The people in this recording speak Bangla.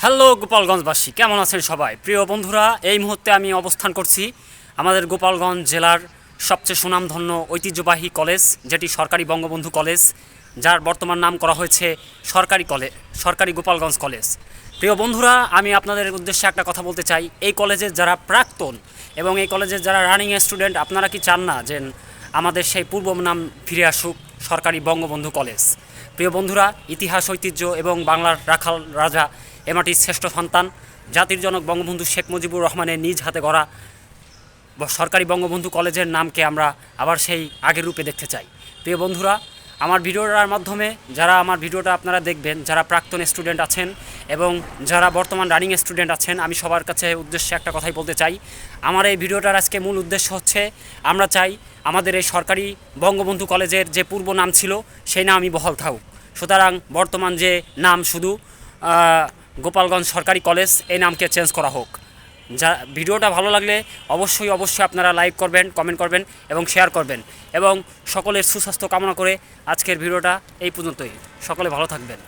হ্যালো গোপালগঞ্জবাসী, কেমন আছেন সবাই? প্রিয় বন্ধুরা, এই মুহূর্তে আমি অবস্থান করছি আমাদের গোপালগঞ্জ জেলার সবচেয়ে সুনামধন্য ঐতিহ্যবাহী কলেজ, যেটি সরকারি বঙ্গবন্ধু কলেজ, যার বর্তমান নাম করা হয়েছে সরকারি গোপালগঞ্জ কলেজ। প্রিয় বন্ধুরা, আমি আপনাদের উদ্দেশ্যে একটা কথা বলতে চাই। এই কলেজের যারা প্রাক্তন এবং এই কলেজের যারা রানিং স্টুডেন্ট, আপনারা কি চান না যে আমাদের সেই পূর্ব নাম ফিরে আসুক, সরকারি বঙ্গবন্ধু কলেজ? প্রিয় বন্ধুরা, ইতিহাস, ঐতিহ্য এবং বাংলার রাখাল রাজা এ মাটির শ্রেষ্ঠ সন্তান জাতির জনক বঙ্গবন্ধু শেখ মুজিবুর রহমানের নিজ হাতে গড়া সরকারি বঙ্গবন্ধু কলেজের নামকে আমরা আবার সেই আগের রূপে দেখতে চাই। প্রিয় বন্ধুরা, আমার ভিডিওটার মাধ্যমে যারা আমার ভিডিওটা আপনারা দেখবেন, যারা প্রাক্তন স্টুডেন্ট আছেন এবং যারা বর্তমান রানিং স্টুডেন্ট আছেন, আমি সবার কাছে উদ্দেশ্যে একটা কথাই বলতে চাই। আমার এই ভিডিওটার আজকে মূল উদ্দেশ্য হচ্ছে, আমরা চাই আমাদের এই সরকারি বঙ্গবন্ধু কলেজের যে পূর্ব নাম ছিল সেই নামই বহাল থাকুক। সুতরাং বর্তমান যে নাম শুধু গোপালগঞ্জ সরকারি কলেজ, এই নামকে চেঞ্জ করা হোক। যা ভিডিওটা ভালো লাগলে অবশ্যই আপনারা লাইক করবেন, কমেন্ট করবেন এবং শেয়ার করবেন, এবং সকলের সুস্বাস্থ্য কামনা করে আজকের ভিডিওটা এই পর্যন্তই। সকলে ভালো থাকবেন।